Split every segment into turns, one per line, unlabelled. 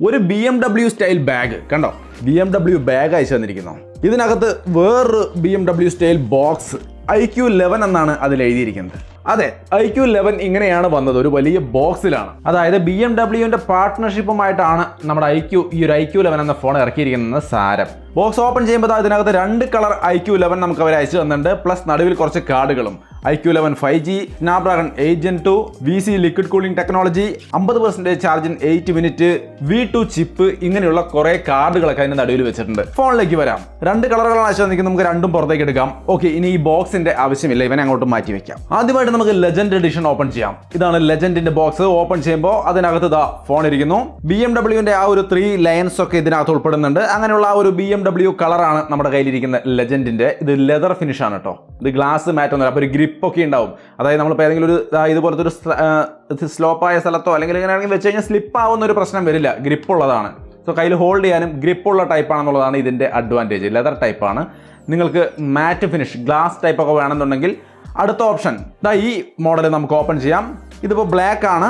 ഒരു BMW style bag കണ്ടോ, BMW bag അയച്ചു തന്നിരിക്കുന്നു. ഇതിനകത്ത് വേറൊരു BMW സ്റ്റൈൽ ബോക്സ് iQOO 11 എന്നാണ് അതിൽ എഴുതിയിരിക്കുന്നത്. അതെ, iQOO 11 ഇങ്ങനെയാണ് വന്നത്, ഒരു വലിയ ബോക്സിലാണ്. അതായത് BMWന്റെ പാർട്ട്ണർഷിപ്പുമായിട്ടാണ് നമ്മുടെ ഈ ഒരു iQOO 11 എന്ന ഫോൺ ഇറക്കിയിരിക്കുന്നത് സാരം. ബോക്സ് ഓപ്പൺ ചെയ്യുമ്പോൾ അതിനകത്ത് 2 കളർ iQOO 11 നമുക്ക് അവർ അയച്ചു തന്നിട്ടുണ്ട്. പ്ലസ് നടുവിൽ കുറച്ച് കാർഡുകളും. iQOO 11 5G, Snapdragon 8 Gen 2, VC liquid cooling technology, 50% charge in 8 minute, V2 chip, ഇങ്ങനെയുള്ള കുറെ കാർഡുകളൊക്കെ അതിന്റെ നടുവിൽ വെച്ചിട്ടുണ്ട്. ഫോണിലേക്ക് വരാം. 2 കളറുകളാണ് അയച്ചു തന്നിരിക്കുന്നത്, നമുക്ക് രണ്ടും പുറത്തേക്ക് എടുക്കാം. ഓക്കെ, ഇനി ഈ ബോക്സിന്റെ ആവശ്യമില്ല, ഇവനെ അങ്ങോട്ട് മാറ്റി വെക്കാം. ആദ്യമായിട്ട് നമുക്ക് ലെജൻഡ് എഡിഷൻ ഓപ്പൺ ചെയ്യാം. ഇതാണ് ലെജൻഡിന്റെ ബോക്സ്. ഓപ്പൺ ചെയ്യുമ്പോൾ അതിനകത്ത് ഫോൺ ഇരിക്കുന്നു. BMWന്റെ ആ ഒരു 3 ലൈൻസ് ഒക്കെ ഇതിനകത്ത് ഉൾപ്പെടുന്നുണ്ട്. അങ്ങനെയുള്ള ആ ഒരു BMW കളറാണ് നമ്മുടെ കയ്യിലിരിക്കുന്ന ലെജൻഡിന്റെ. ഇത് ലെതർ ഫിനിഷ് ആണ് കേട്ടോ. ഇത് ഗ്ലാസ് മാറ്റ് ഒന്നുമില്ല, അപ്പോൾ ഒരു ഗ്രിപ്പ് ഒക്കെ ഉണ്ടാവും. അതായത് നമ്മളിപ്പോൾ ഏതെങ്കിലും ഒരു ഇതുപോലത്തെ ഒരു സ്ലോപ്പായ സ്ഥലത്തോ അല്ലെങ്കിൽ ഇങ്ങനെയാണെങ്കിൽ വെച്ച് കഴിഞ്ഞാൽ സ്ലിപ്പ് ആവുന്ന ഒരു പ്രശ്നം വരില്ല, ഗ്രിപ്പ് ഉള്ളതാണ്. സോ കയ്യിൽ ഹോൾഡ് ചെയ്യാനും ഗ്രിപ്പുള്ള ടൈപ്പാണെന്നുള്ളതാണ് ഇതിൻ്റെ അഡ്വാൻറ്റേജ്. ലെതർ ടൈപ്പാണ്. നിങ്ങൾക്ക് മാറ്റ് ഫിനിഷ് ഗ്ലാസ് ടൈപ്പൊക്കെ വേണമെന്നുണ്ടെങ്കിൽ അടുത്ത ഓപ്ഷൻ ഈ മോഡൽ നമുക്ക് ഓപ്പൺ ചെയ്യാം. ഇതിപ്പോൾ ബ്ലാക്ക് ആണ്,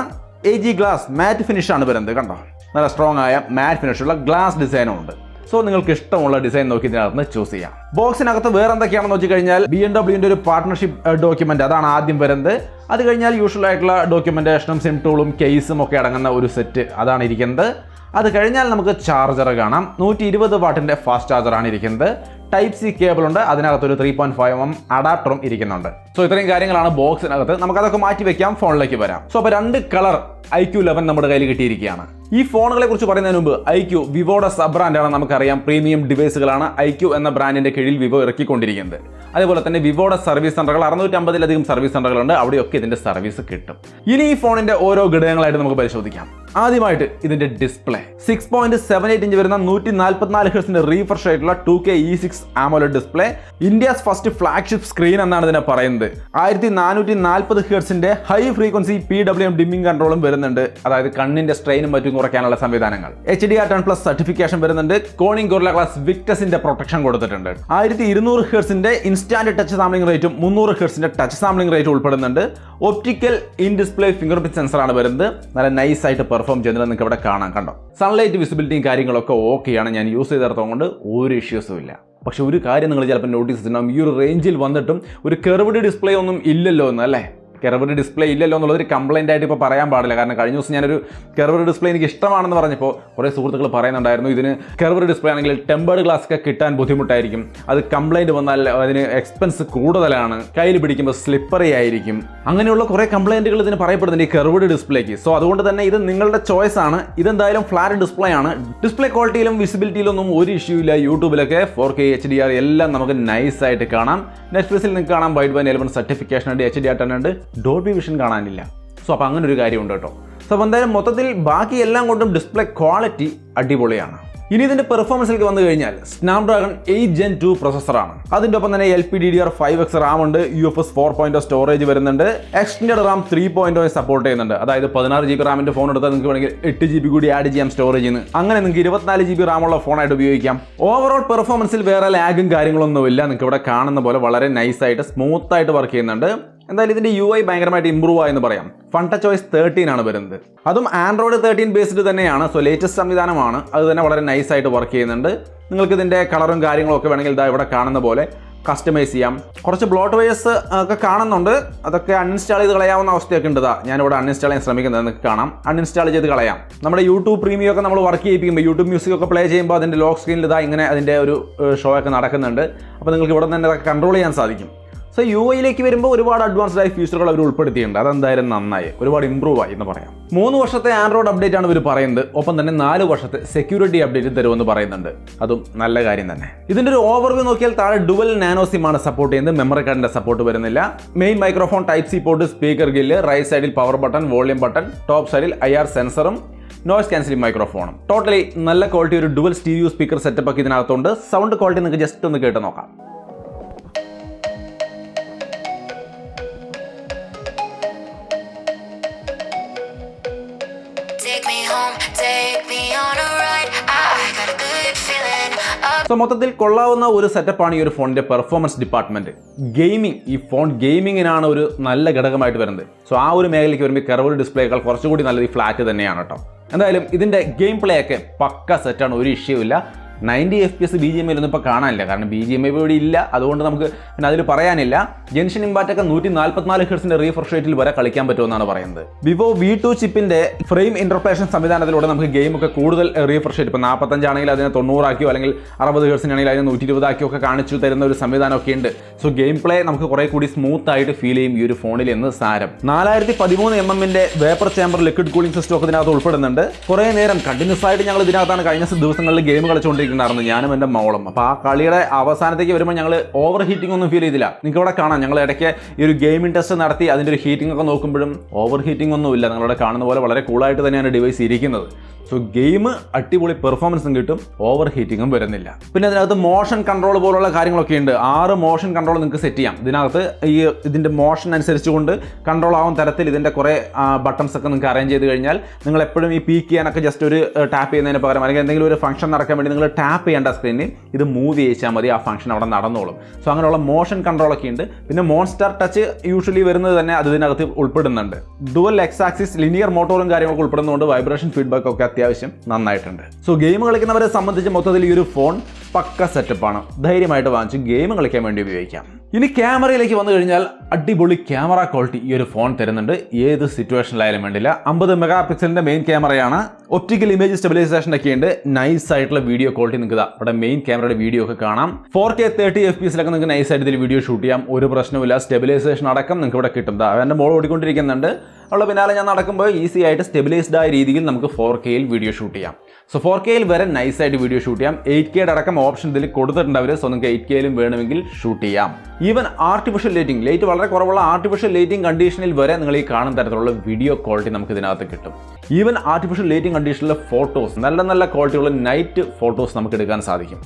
AG ഗ്ലാസ് മാറ്റ് ഫിനിഷ് ആണ് വരുന്നത്. കണ്ടോ, നല്ല സ്ട്രോങ് ആയ മാറ്റ് ഫിനിഷുള്ള ഗ്ലാസ് ഡിസൈനും ഉണ്ട്. സോ നിങ്ങൾക്ക് ഇഷ്ടമുള്ള ഡിസൈൻ നോക്കി ഇതിനകത്ത് ചൂസ് ചെയ്യാം. ബോക്സിനകത്ത് വേറെ എന്തൊക്കെയാണെന്ന് വെച്ച് കഴിഞ്ഞാൽ BMWന്റെ ഒരു പാർട്ട്ണർഷിപ്പ് ഡോക്യുമെന്റ്, അതാണ് ആദ്യം വരുന്നത്. അത് കഴിഞ്ഞാൽ യൂഷ്വൽ ആയിട്ടുള്ള ഡോക്യുമെന്റേഷനും സിം ടൂളും കേസും ഒക്കെ അടങ്ങുന്ന ഒരു സെറ്റ്, അതാണ് ഇരിക്കുന്നത്. അത് കഴിഞ്ഞാൽ നമുക്ക് ചാർജർ കാണാം. 120 വാട്ടിന്റെ ഫാസ്റ്റ് ചാർജറാണ് ഇരിക്കുന്നത്. Type-C കേബിൾ ഉണ്ട്, അതിനകത്തൊരു 3.5mm അഡാപ്റ്ററും ഇരിക്കുന്നുണ്ട്. സോ ഇത്രയും കാര്യങ്ങളാണ് ബോക്സിനകത്ത്. നമുക്കതൊക്കെ മാറ്റി വെക്കാം, ഫോണിലേക്ക് വരാം. സോ അപ്പോൾ 2 കളർ iQOO 11 നമ്മുടെ കയ്യിൽ കിട്ടിയിരിക്കുകയാണ്. ഈ ഫോണുകളെ കുറിച്ച് പറയുന്നതിന് മുമ്പ് iQOO വിവോയുടെ സബ് ബ്രാൻഡാണ്, നമുക്കറിയാം. പ്രീമിയം ഡിവൈസുകളാണ് iQOO എന്ന ബ്രാൻഡിന്റെ കീഴിൽ വിവോ ഇറക്കിക്കൊണ്ടിരിക്കുന്നത്. അതേപോലെ തന്നെ വിവോയുടെ സർവീസ് സെന്ററുകൾ 650-ലധികം സർവീസ് സെന്ററുകളുണ്ട്, അവിടെയൊക്കെ ഇതിന്റെ സർവീസ് കിട്ടും. ഇനി ഈ ഫോണിന്റെ ഓരോ ഘടകങ്ങളായിട്ട് നമുക്ക് പരിശോധിക്കാം. ആദ്യമായിട്ട് ഇതിന്റെ ഡിസ്പ്ലേ 6.78 ഇഞ്ച് വരുന്ന 144 ഹെർട്സിന്റെ റീഫ്രഷ് ആയിട്ടുള്ള 2K E6 AMOLED display. India's first flagship screen എന്നാണ് ഇതിനെ പറയുന്നത്. 1440 ഹെർട്സിന്റെ ഹൈ ഫ്രീക്വൻസി PWM ഡിമ്മിംഗ് കൺട്രോളും വരുന്നുണ്ട്. അതായത് കണ്ണിന്റെ സ്ട്രെയിനും മറ്റും കുറയ്ക്കാനുള്ള സംവിധാനങ്ങൾ. HDR10+ സർട്ടിഫിക്കേഷൻ വരുന്നുണ്ട്. കോണിംഗ് ഗോറില്ല ഗ്ലാസ് വിക്ടസിന്റെ പ്രൊട്ടക്ഷൻ കൊടുത്തിട്ടുണ്ട്. 1200 ഹെർട്സിന്റെ ഇൻസ്റ്റാന്റ് ടച്ച് സാമ്പിളിംഗ് റേറ്റും 300 ഹെർട്സിന്റെ ടച്ച് സാമ്പിളിംഗ് റേറ്റും ഉൾപ്പെടുന്നുണ്ട്. Optical in display finger print sensor ആണ് വരുന്നത്. നല്ല നൈസ് ആയിട്ട് പെർഫോം ചെയ്യുന്നത് നിങ്ങൾക്ക് ഇവിടെ കാണാം. കണ്ടോ, സൺലൈറ്റ് വിസിബിലിറ്റിയും കാര്യങ്ങളൊക്കെ ഓക്കെയാണ്. ഞാൻ യൂസ് ചെയ്തിടത്തോളം കൊണ്ട് ഒരു ഇഷ്യൂസും ഇല്ല. പക്ഷെ ഒരു കാര്യം നിങ്ങൾ ചിലപ്പോൾ നോട്ടീസ് ചെയ്തിട്ടുണ്ടാകും, ഈ ഒരു റേഞ്ചിൽ വന്നിട്ടും ഒരു കർവ്ഡ് ഡിസ്പ്ലേ ഒന്നും ഇല്ലല്ലോ എന്ന്. അല്ലേ, കർവ്ഡ് ഡിസ്പ്ലേ ഇല്ലല്ലോ എന്നുള്ളതൊരു കംപ്ലൈൻ്റ് ആയിട്ട് ഇപ്പോൾ പറയാൻ പാടില്ല. കാരണം കഴിഞ്ഞ ദിവസം ഞാനൊരു കർവ്ഡ് ഡിസ്പ്ലേ എനിക്ക് ഇഷ്ടമാണെന്ന് പറഞ്ഞപ്പോൾ കുറേ സുഹൃത്തുക്കൾ പറയുന്നുണ്ടായിരുന്നു, ഇതിന് കർവ്ഡ് ഡിസ്പ്ലേ ആണെങ്കിൽ ടെമ്പേർഡ് ഗ്ലാസ് ഒക്കെ കിട്ടാൻ ബുദ്ധിമുട്ടായിരിക്കും, അത് കംപ്ലൈൻറ്റ് വന്നാൽ അതിന് എക്സ്പെൻസ് കൂടുതലാണ്, കയ്യിൽ പിടിക്കുമ്പോൾ സ്ലിപ്പറി ആയിരിക്കും, അങ്ങനെയുള്ള കുറേ കംപ്ലൈൻറ്റുകൾ ഇതിന് പറയപ്പെടുന്നുണ്ട് ഈ കർവ്ഡ് ഡിസ്പ്ലേക്ക്. സോ അതുകൊണ്ട് തന്നെ ഇത് നിങ്ങളുടെ ചോയ്സ് ആണ്. ഇതെന്തായാലും ഫ്ലാറ്റ് ഡിസ്പ്ലേ ആണ്. ഡിസ്പ്ലേ ക്വാളിറ്റിയിലും വിസിബിലിറ്റിയിലൊന്നും ഒരു ഇഷ്യൂ ഇല്ല. യൂട്യൂബിലൊക്കെ 4K HDR എല്ലാം നമുക്ക് നൈസായിട്ട് കാണാം. നെറ്റ്ഫ്ലിക്സിൽ നിങ്ങൾക്ക് കാണാം. വൈഡ് ബാൻഡ് 11 സർട്ടിഫിക്കേഷൻ ഉണ്ട്, HDR10 ഉണ്ട്, ഡോൾബി വിഷൻ കാണാനില്ല. സോ അപ്പോൾ അങ്ങനെ ഒരു കാര്യമുണ്ട് കേട്ടോ. സോ അപ്പോൾ എന്തായാലും മൊത്തത്തിൽ ബാക്കി എല്ലാം കൊണ്ടും ഡിസ്പ്ലേ ക്വാളിറ്റി അടിപൊളിയാണ്. ഇനി ഇതിന്റെ പെർഫോമൻസിലേക്ക് വന്നു കഴിഞ്ഞാൽ Snapdragon 8 Gen 2 പ്രൊസസ്സറാണ്. അതിൻ്റെ ഒപ്പം തന്നെ LPDDR5X RAM ഉണ്ട്, UFS 4.0 സ്റ്റോറേജ് വരുന്നുണ്ട്, എക്സ്റ്റൻഡഡ് RAM 3.0 സപ്പോർട്ട് ചെയ്യുന്നുണ്ട്. അതായത് 16GB റാമിന്റെ ഫോൺ എടുത്താൽ നിങ്ങൾക്ക് വേണമെങ്കിൽ 8GB കൂടി ആഡ് ചെയ്യാം സ്റ്റോറേജിന്. അങ്ങനെ നിങ്ങൾക്ക് 24GB RAM ഉള്ള ഫോണായിട്ട് ഉപയോഗിക്കാം. ഓവറോൾ പെർഫോമൻസിൽ വേറെ ലാഗും കാര്യങ്ങളൊന്നുമില്ല. നിങ്ങൾക്ക് ഇവിടെ കാണുന്ന പോലെ വളരെ നൈസായിട്ട് സ്മൂത്ത് ആയിട്ട് വർക്ക് ചെയ്യുന്നുണ്ട്. എന്തായാലും ഇതിന്റെ UI ഭയങ്കരമായിട്ട് ഇമ്പ്രൂവ് ആയെന്ന് പറയാം. ഫൺ ടച്ച് OS 13 ആണ് വരുന്നത്. അതും Android 13 ബേസ്ഡ് തന്നെയാണ്. സോ ലേറ്റസ്റ്റ് സംവിധാനമാണ്. അത് തന്നെ വളരെ നൈസായിട്ട് വർക്ക് ചെയ്യുന്നുണ്ട്. നിങ്ങൾക്ക് ഇതിന്റെ കളറും കാര്യങ്ങളും ഒക്കെ വേണമെങ്കിൽ ഇതാ ഇവിടെ കാണുന്ന പോലെ കസ്റ്റമൈസ് ചെയ്യാം. കുറച്ച് ബ്ലോട്ട് വയേഴ്സ് ഒക്കെ കാണുന്നുണ്ട്, അതൊക്കെ അൺഇൻസ്റ്റാൾ ചെയ്ത് കളയാവുന്ന അവസ്ഥയൊക്കെ ഉണ്ട്. ഞാനിവിടെ അൺഇൻസ്റ്റാൾ ചെയ്യാൻ ശ്രമിക്കുന്നത് നിങ്ങൾക്ക് കാണാം. അൺഇൻസ്റ്റാൾ ചെയ്ത് കളയാം. നമ്മുടെ യൂട്യൂബ് പ്രീമിയം ഒക്കെ നമ്മൾ വർക്ക് ചെയ്യിപ്പിക്കുമ്പോൾ യൂട്യൂബ് മ്യൂസിക് ഒക്കെ പ്ലേ ചെയ്യുമ്പോൾ അതിൻ്റെ ലോക്ക് സ്ക്രീനിൽ ഇങ്ങനെ അതിൻ്റെ ഒരു ഷോ ഒക്കെ നടക്കുന്നുണ്ട്. അപ്പോൾ നിങ്ങൾക്ക് ഇവിടെ തന്നെ അതൊക്കെ കൺട്രോൾ ചെയ്യാൻ സാധിക്കും. സോ UIയിലേക്ക് വരുമ്പോൾ ഒരുപാട് അഡ്വാൻസ്ഡ് ആയ ഫീച്ചറുകൾ അവർ ഉൾപ്പെടുത്തിയിട്ടുണ്ട്. അതെന്തായാലും നന്നായി, ഒരുപാട് ഇമ്പ്രൂവ് ആയി എന്ന് പറയാം. 3 വർഷത്തെ ആൻഡ്രോയിഡ് അപ്ഡേറ്റ് ആണ് ഇവർ പറയുന്നത്. ഒപ്പം തന്നെ 4 വർഷത്തെ സെക്യൂരിറ്റി അപ്ഡേറ്റ് തരുമെന്ന് പറയുന്നുണ്ട്. അതും നല്ല കാര്യം തന്നെ. ഇതിന്റെ ഒരു ഓവർവ്യൂ നോക്കിയാൽ താഴെ ഡുവൽ നാനോ സിം ആണ് സപ്പോർട്ട് ചെയ്യുന്നത്. മെമ്മറി കാർഡിന്റെ സപ്പോർട്ട് വരുന്നില്ല. Main microphone Type-C port, speaker grill, right സൈഡിൽ power button, volume button, top സൈഡിൽ IR സെൻസറും നോയ്സ് ക്യാൻസലിംഗ് മൈക്രോഫോണും. ടോട്ടലി നല്ല ക്വാളിറ്റി ഒരു ഡുവൽ സ്റ്റീരിയോ സ്പീക്കർ സെറ്റപ്പ് ഒക്കെ ഇതിനകത്തുണ്ട്. സൗണ്ട് ക്വാളിറ്റി നിങ്ങൾക്ക് ജസ്റ്റ് ഒന്ന് കേട്ട് നോക്കാം. സോ മൊത്തത്തിൽ കൊള്ളാവുന്ന ഒരു സെറ്റപ്പാണ് ഈ ഒരു ഫോണിന്റെ പെർഫോമൻസ് ഡിപ്പാർട്ട്മെന്റ്. ഗെയിമിംഗ്, ഈ ഫോൺ ഗെയിമിങ്ങിനാണ് ഒരു നല്ല ഘടകമായിട്ട് വരുന്നത്. സോ ആ ഒരു മേഖലയ്ക്ക് വരുമ്പോൾ കർവ്ഡ് ഡിസ്പ്ലേകൾ കുറച്ചുകൂടി നല്ലത് ഈ ഫ്ലാറ്റ് തന്നെയാണ് കേട്ടോ. എന്തായാലും ഇതിൻ്റെ ഗെയിം പ്ലേ ഒക്കെ പക്ക സെറ്റാണ്, ഒരു ഇഷ്യൂ ഇല്ല. 90 FPS BGMI ഒന്നും ഇപ്പോൾ കാണാനില്ല, കാരണം BGMI ഇവിടെ ഇല്ല, അതുകൊണ്ട് നമുക്ക് പിന്നെ അതിൽ പറയാനില്ല. ജെൻഷൻ ഇമ്പാക്റ്റ് ഒക്കെ 144 ഹെർട്സിന്റെ റീഫ്രഷ് റേറ്റിൽ വരെ കളിക്കാൻ പറ്റുമെന്നാണ് പറയുന്നത്. വിവോ V2 ചിപ്പിന്റെ ഫ്രെയിം ഇന്റർപോളേഷൻ സംവിധാനത്തിലൂടെ നമുക്ക് ഗെയിം ഒക്കെ കൂടുതൽ റീഫ്രഷ് റേറ്റ്, ഇപ്പോൾ 45 ആണെങ്കിൽ അതിനെ 90 ആക്കിയോ അല്ലെങ്കിൽ 60 ഹെർട്സിനാണെങ്കിൽ അതിനെ 120 ആക്കിയോ ഒക്കെ കാണിച്ചു തരുന്ന ഒരു സംവിധാനമൊക്കെ ഉണ്ട്. സോ ഗെയിം പ്ലേ നമുക്ക് കുറെ കൂടി സ്മൂത്ത് ആയിട്ട് ഫീൽ ചെയ്യും ഈ ഒരു ഫോണിൽ എന്ന് സാരം. 4013 mm vapour chamber liquid cooling system ഒക്കെ ഇതിനകത്ത് ഉൾപ്പെടുന്നുണ്ട്. കുറേ നേരം കണ്ടിന്യൂസ് ആയിട്ട് ഞങ്ങൾ ഇതിനകത്താണ് കഴിഞ്ഞ ദിവസങ്ങളിൽ ഗെയിം കളിച്ചുകൊണ്ടിരിക്കുന്നത്, ഞാനും എൻ്റെ മോളും. അപ്പോൾ ആ കളിയുടെ അവസാനത്തേക്ക് വരുമ്പോൾ ഞങ്ങൾ ഓവർ ഹീറ്റിംഗ് ഒന്നും ഫീൽ ചെയ്തില്ല. നിങ്ങൾക്ക് ഇവിടെ കാണാം, ഞങ്ങൾ ഇടയ്ക്ക് ഈ ഒരു ഗെയിമിംഗ് ടെസ്റ്റ് നടത്തി അതിൻ്റെ ഒരു ഹീറ്റിംഗ് ഒക്കെ നോക്കുമ്പോഴും ഓവർ ഹീറ്റിംഗ് ഒന്നും ഇല്ല. നിങ്ങളിവിടെ കാണുന്ന പോലെ വളരെ കൂളായിട്ട് തന്നെയാണ് ഡിവൈസ് ഇരിക്കുന്നത്. സോ ഗെയിം അടിപൊളി പെർഫോമൻസും കിട്ടും, ഓവർ ഹീറ്റിങ്ങും വരുന്നില്ല. പിന്നെ അതിനകത്ത് മോഷൻ കൺട്രോൾ പോലുള്ള കാര്യങ്ങളൊക്കെ ഉണ്ട്. 6 മോഷൻ കൺട്രോൾ നിങ്ങൾക്ക് സെറ്റ് ചെയ്യാം. ഇതിനകത്ത് ഇതിൻ്റെ മോഷൻ അനുസരിച്ചുകൊണ്ട് കൺട്രോൾ ആവുന്ന തരത്തിൽ ഇതിൻ്റെ കുറേ ബട്ടൺസ് ഒക്കെ നിങ്ങൾക്ക് അറേഞ്ച് ചെയ്ത് കഴിഞ്ഞാൽ നിങ്ങൾ എപ്പോഴും ഈ പീക്ക് ചെയ്യാനൊക്കെ ജസ്റ്റ് ഒരു ടാപ്പ് ചെയ്യുന്നതിന് പകരം അല്ലെങ്കിൽ എന്തെങ്കിലും ഒരു ഫംഗ്ഷൻ നടക്കാൻ വേണ്ടി നിങ്ങൾ ടാപ്പ് ചെയ്യേണ്ട സ്ക്രീനിൽ ഇത് മൂവ് ചെയ്യിച്ചാൽ മതി, ആ ഫംഗ്ഷൻ അവിടെ നടന്നോളും. സോ അങ്ങനെയുള്ള മോഷൻ കൺട്രോൾ ഒക്കെ ഉണ്ട്. പിന്നെ മോൺസ്റ്റർ ടച്ച് യൂഷ്വലി വരുന്നത് തന്നെ അത് ഇതിനകത്ത് ഉൾപ്പെടുന്നുണ്ട്. ഡുവൽ എക്സ് ആക്സിസ് ലിനിയർ മോട്ടോറും കാര്യങ്ങളൊക്കെ ഉൾപ്പെടുന്നതുകൊണ്ട് വൈബ്രേഷൻ ഫീഡ്ബാക്ക് ഒക്കെ അത്യാവശ്യം നന്നായിട്ടുണ്ട്. സോ ഗെയിം കളിക്കുന്നവരെ സംബന്ധിച്ച് മൊത്തത്തിൽ ഈ ഒരു ഫോൺ പക്ക സെറ്റപ്പാണ്. ധൈര്യമായിട്ട് വാങ്ങിച്ച് ഗെയിം കളിക്കാൻ വേണ്ടി ഉപയോഗിക്കാം. ഇനി ക്യാമറയിലേക്ക് വന്നു കഴിഞ്ഞാൽ അടിപൊളി ക്യാമറ ക്വാളിറ്റി ഈ ഒരു ഫോൺ തരുന്നുണ്ട്. ഏത് സിറ്റുവേഷനിലായാലും വേണ്ടില്ല. 50 മെഗാ പിക്സലിന്റെ മെയിൻ ക്യാമറയാണ്. ഒപ്റ്റിക്കൽ ഇമേജ് സ്റ്റെബിലൈസേഷൻ ഒക്കെ ഉണ്ട്. നൈസ് ആയിട്ടുള്ള വീഡിയോ ക്വാളിറ്റി നിങ്ങൾക്ക് ഇവിടെ മെയിൻ ക്യാമറയുടെ വീഡിയോ ഒക്കെ കാണാം. 4K 30 FPS നിങ്ങൾക്ക് നൈസ് ആയിട്ട് ഇതിൽ വീഡിയോ ഷൂട്ട് ചെയ്യാം, ഒരു പ്രശ്നമില്ല. സ്റ്റെബിലൈസേഷൻ അടക്കം നിങ്ങൾക്ക് ഇവിടെ കിട്ടും. എൻ്റെ മോൾ ഓടിക്കൊണ്ടിരിക്കുന്നുണ്ട്, അവളുടെ പിന്നാലെ ഞാൻ നടക്കുമ്പോൾ ഈസി ആയിട്ട് സ്റ്റെബിലൈസ്ഡ് ആയ രീതിയിൽ നമുക്ക് 4Kയിൽ വീഡിയോ ഷൂട്ട് ചെയ്യാം. സോ 4Kയിൽ വരെ നൈസായിട്ട് വീഡിയോ ഷൂട്ട് ചെയ്യാം. 8K അടക്കം ഓപ്ഷൻ ഇതിൽ കൊടുത്തിട്ടുണ്ട് അവർ. സോ നിങ്ങൾക്ക് 8Kയിലും വേണമെങ്കിൽ ഷൂട്ട് ചെയ്യാം. ഈവൻ ആർട്ടിഫിഷ്യൽ ലൈറ്റ് വളരെ കുറവുള്ള ആർട്ടിഫിഷ്യൽ ലൈറ്റിംഗ് കണ്ടീഷനിൽ വരെ നിങ്ങൾ ഈ കാണുന്ന തരത്തിലുള്ള വീഡിയോ ക്വാളിറ്റി നമുക്ക് ഇതിനകത്ത് കിട്ടും. ഈവൻ ആർട്ടിഫിഷ്യൽ ലൈറ്റിംഗ് കണ്ടീഷനിലെ ഫോട്ടോസ്, നല്ല ക്വാളിറ്റിയുള്ള നൈറ്റ് ഫോട്ടോസ് നമുക്ക് എടുക്കാൻ സാധിക്കും.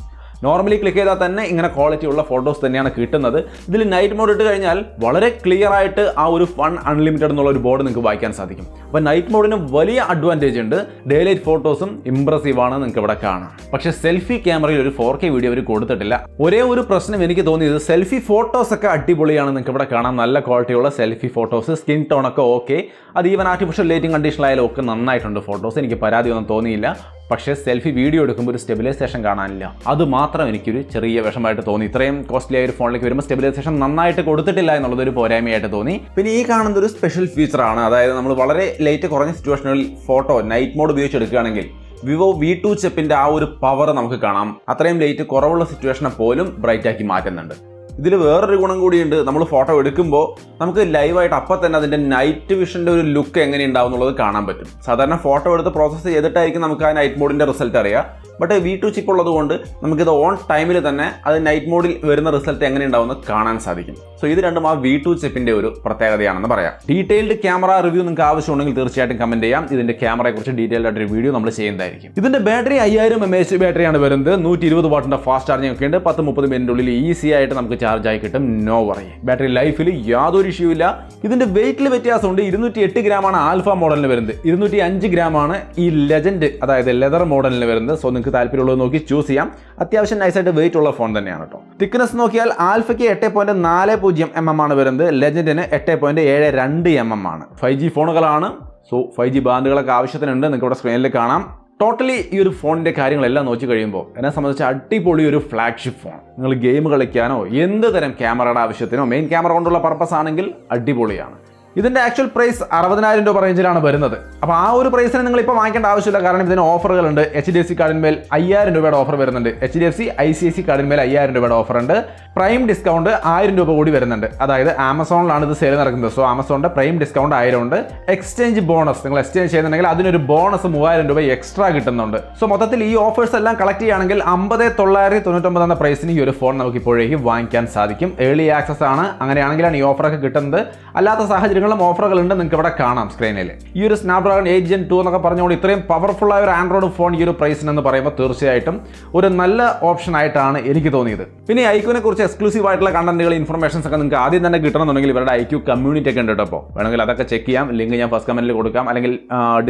നോർമലി ക്ലിക്ക് ചെയ്താൽ തന്നെ ഇങ്ങനെ ക്വാളിറ്റി ഉള്ള ഫോട്ടോസ് തന്നെയാണ് കിട്ടുന്നത്. ഇതിൽ നൈറ്റ് മോഡ് ഇട്ട് കഴിഞ്ഞാൽ വളരെ ക്ലിയർ ആയിട്ട് ആ ഒരു ഫൺ അൺലിമിറ്റഡ് എന്നുള്ള ഒരു ബോർഡ് നിങ്ങൾക്ക് വായിക്കാൻ സാധിക്കും. അപ്പോൾ നൈറ്റ് മോഡിന് വലിയ അഡ്വാൻറ്റേജ് ഉണ്ട്. ഡേ ലൈറ്റ് ഫോട്ടോസും ഇംപ്രസീവ് ആണ്, നിങ്ങൾക്ക് ഇവിടെ കാണാം. പക്ഷേ സെൽഫി ക്യാമറയിൽ ഒരു 4K വീഡിയോ അവർ കൊടുത്തിട്ടില്ല. ഒരേ ഒരു പ്രശ്നം എനിക്ക് തോന്നിയത് സെൽഫി ഫോട്ടോസ് ഒക്കെ അടിപൊളിയാണ്, നിങ്ങൾക്ക് ഇവിടെ കാണാം. നല്ല ക്വാളിറ്റിയുള്ള സെൽഫി ഫോട്ടോസ്, സ്കിൻ ടോൺ ഒക്കെ ഓക്കെ. അത് ഈവൻ ആർട്ടിഫിഷ്യൽ ലൈറ്റിംഗ് കണ്ടീഷനിലായാലും ഒക്കെ നന്നായിട്ടുണ്ട് ഫോട്ടോസ്. എനിക്ക് പരാതിയൊന്നും തോന്നിയില്ല. പക്ഷേ സെൽഫി വീഡിയോ എടുക്കുമ്പോൾ ഒരു സ്റ്റെബിലൈസേഷൻ കാണാനില്ല. അത് മാത്രം എനിക്കൊരു ചെറിയ വിഷമമായിട്ട് തോന്നി. ഇത്രയും കോസ്റ്റ്ലി ആയ ഒരു ഫോണിലേക്ക് വരുമ്പോൾ സ്റ്റെബിലൈസേഷൻ നന്നായിട്ട് കൊടുത്തിട്ടില്ല എന്നുള്ളതൊരു പോരായ്മയായിട്ട് തോന്നി. പിന്നെ ഈ കാണുന്നത് ഒരു സ്പെഷ്യൽ ഫീച്ചറാണ്. അതായത് നമ്മൾ വളരെ ലൈറ്റ് കുറഞ്ഞ സിറ്റുവേഷനുകളിൽ ഫോട്ടോ നൈറ്റ് മോഡ് ഉപയോഗിച്ചെടുക്കുകയാണെങ്കിൽ വിവോ V2 ചിപ്പിന്റെ ആ ഒരു പവർ നമുക്ക് കാണാം. അത്രയും ലൈറ്റ് കുറവുള്ള സിറ്റുവേഷനെ പോലും ബ്രൈറ്റ് ആക്കി മാറ്റുന്നുണ്ട്. ഇതിൽ വേറൊരു ഗുണം കൂടിയുണ്ട്. നമ്മൾ ഫോട്ടോ എടുക്കുമ്പോൾ നമുക്ക് ലൈവായിട്ട് അപ്പം തന്നെ അതിൻ്റെ നൈറ്റ് വിഷൻ്റെ ഒരു ലുക്ക് എങ്ങനെ ഉണ്ടാവും എന്നുള്ളത് കാണാൻ പറ്റും. സാധാരണ ഫോട്ടോ എടുത്ത് പ്രോസസ്സ് ചെയ്തിട്ടായിരിക്കും നമുക്ക് ആ നൈറ്റ് മോഡിൻ്റെ റിസൾട്ട് അറിയാം. ബട്ട് V2 ചിപ്പ് ഉള്ളതുകൊണ്ട് നമുക്കിത് ഓൺ ടൈമിൽ തന്നെ അത് നൈറ്റ് മോഡിൽ വരുന്ന റിസൾട്ട് എങ്ങനെ ഉണ്ടാവുമെന്ന് കാണാൻ സാധിക്കും. സോ ഇത് രണ്ടും ആ V2 ചിപ്പിൻ്റെ ഒരു പ്രത്യേകതയാണെന്ന് പറയാം. ഡീറ്റെയിൽഡ് ക്യാമറ റിവ്യൂ നിങ്ങൾക്ക് ആവശ്യമുണ്ടെങ്കിൽ തീർച്ചയായിട്ടും കമൻറ്റ് ചെയ്യാം. ഇതിൻ്റെ ക്യാമറയെക്കുറിച്ച് ഡീറ്റെയിൽഡ് ആയിട്ടൊരു വീഡിയോ നമ്മൾ ചെയ്യുന്നതായിരിക്കും. ഇതിൻ്റെ ബാറ്ററി 5000 mAh ബാറ്ററിയാണ് വരുന്നത്. 120 വാട്ടിൻ്റെ ഫാസ്റ്റ് ചാർജിങ് ഒക്കെ ഉണ്ട്. 10-30 മിനിറ്റിനുള്ളിൽ ഈസി ആയിട്ട് നമുക്ക് ചാർജ് ആയി കിട്ടും. No worry. ബാറ്ററി ലൈഫിൽ യാതൊരു ഇഷ്യൂ ഇല്ല. ഇതിൻ്റെ വെയിറ്റിൽ വ്യത്യാസമുണ്ട്. 208 ഗ്രാമാണ് ആൽഫ മോഡലിന് വരുന്നത്. 205 ഗ്രാമാണ് ഈ ലെജൻഡ് അതായത് ലെതർ മോഡലിന് വരുന്നത്. സോ നിങ്ങൾക്ക് താല്പര്യമുള്ളത് നോക്കി ചൂസ് ചെയ്യാം. അത്യാവശ്യം നൈസായിട്ട് വെയിറ്റ് ഉള്ള ഫോൺ തന്നെയാണ് കേട്ടോ. തിക്നെസ് നോക്കിയാൽ ആൽഫയ്ക്ക് 8.40 mm ആണ് വരുന്നത്. ലെജൻഡിന് 8.72 mm ആണ്. 5G ഫോണുകളാണ്. So 5G ബാൻഡുകളൊക്കെ ആവശ്യത്തിനുണ്ട്. നിങ്ങൾക്ക് ഇവിടെ സ്ക്രീനിൽ കാണാം. ടോട്ടലി ഈ ഒരു ഫോണിൻ്റെ കാര്യങ്ങളെല്ലാം നോക്കി കഴിയുമ്പോൾ എന്നെ സംബന്ധിച്ച് അടിപൊളി ഒരു ഫ്ലാഗ്ഷിപ്പ് ഫോൺ. നിങ്ങൾ ഗെയിം കളിക്കാനോ എന്ത് തരം ക്യാമറയുടെ ആവശ്യത്തിനോ മെയിൻ ക്യാമറ കൊണ്ടുള്ള പർപ്പസ് ആണെങ്കിൽ അടിപൊളിയാണ്. ഇതിൻ്റെ ആക്ച്വൽ പ്രൈസ് 60,000 രൂപ റേഞ്ചിലാണ് വരുന്നത്. അപ്പോൾ ആ ഒരു പ്രൈസിന് നിങ്ങൾ ഇപ്പോൾ വാങ്ങിക്കേണ്ട ആവശ്യമില്ല. കാരണം ഇതിന് ഓഫറുകളുണ്ട്. HDFC കാർഡിന്മേൽ 5000 രൂപയുടെ ഓഫർ വരുന്നുണ്ട്. HDFC ICIC കാർഡിന്മേൽ 5000 രൂപയുടെ ഓഫർ ഉണ്ട്. പ്രൈം ഡിസ്കൗണ്ട് 1000 രൂപ കൂടി വരുന്നുണ്ട്. അതായത് ആമസോണിലാണ് ഇത് സെയിൽ നടക്കുന്നത്. സോ ആമസോണിൻ്റെ പ്രൈം ഡിസ്കൗണ്ട് 1000 ഉണ്ട്. എക്സ്ചേഞ്ച് ബോണസ്, നിങ്ങൾ എക്സ്ചേഞ്ച് ചെയ്യുന്നുണ്ടെങ്കിൽ അതിനൊരു ബോണസ് 3000 രൂപ എക്സ്ട്രാ കിട്ടുന്നുണ്ട്. സോ മൊത്തത്തിൽ ഈ ഓഫേഴ്സ് എല്ലാം കളക്ട് ചെയ്യുകയാണെങ്കിൽ 50,999 എന്ന പ്രൈസിന് ഈ ഒരു ഫോൺ നമുക്ക് ഇപ്പോഴേക്ക് വാങ്ങിക്കാൻ സാധിക്കും. ഏർലി ആക്സസ് ആണ്. അങ്ങനെയാണെങ്കിലാണ് ഈ ഓഫറൊക്കെ കിട്ടുന്നത്. അല്ലാത്ത സാഹചര്യങ്ങളും ഓഫറുകളുണ്ട്. നിങ്ങൾക്ക് ഇവിടെ കാണാം സ്ക്രീനിൽ. ഈ ഒരു Snapdragon 8 Gen 2 എന്നൊക്കെ പറഞ്ഞുകൊണ്ട് ഇത്രയും പവർഫുൾ ആയ ഒരു ആൻഡ്രോയിഡ് ഫോൺ ഈ ഒരു പ്രൈസിനെന്ന് പറയുമ്പോൾ തീർച്ചയായിട്ടും ഒരു നല്ല ഓപ്ഷൻ ആയിട്ടാണ് എനിക്ക് തോന്നിയത്. പിന്നെ iQOOനെ കുറിച്ച് എക്സ്ക്ലൂസീവ് ആയിട്ടുള്ള കണ്ടന്റുകൾ, ഇൻഫർമേഷൻസ് ഒക്കെ നിങ്ങൾക്ക് ആദ്യം തന്നെ കിട്ടണമെന്നുണ്ടെങ്കിൽ ഇവരുടെ iQOO കമ്മ്യൂണിറ്റി ഒക്കെ ഉണ്ട് കേട്ടോ. അപ്പോൾ വേണമെങ്കിൽ അതൊക്കെ ചെക്ക് ചെയ്യാം. ലിങ്ക് ഞാൻ ഫസ്റ്റ് കമന്റിൽ കൊടുക്കാം, അല്ലെങ്കിൽ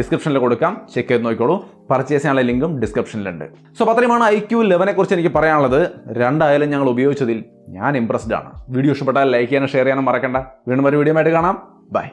ഡിസ്ക്രിപ്ഷനിൽ കൊടുക്കാം. ചെക്ക് ചെയ്ത് നോക്കിക്കോളൂ. പർച്ചേസ് ചെയ്യാനുള്ള ലിങ്കും ഡിസ്ക്രിപ്ഷനിലുണ്ട്. സോ അത്രയുമാണ് iQOO 11 കുറിച്ച് എനിക്ക് പറയാനുള്ളത്. രണ്ടായാലും ഞങ്ങൾ ഉപയോഗിച്ചതിൽ ഞാൻ ഇംപ്രസ്ഡ് ആണ്. വീഡിയോ ഇഷ്ടപ്പെട്ടാൽ ലൈക്ക് ചെയ്യാനും ഷെയർ ചെയ്യാനും മറക്കണ്ട. വീണ്ടും ഒരു വീഡിയോ ആയിട്ട് കാണാം. ബൈ.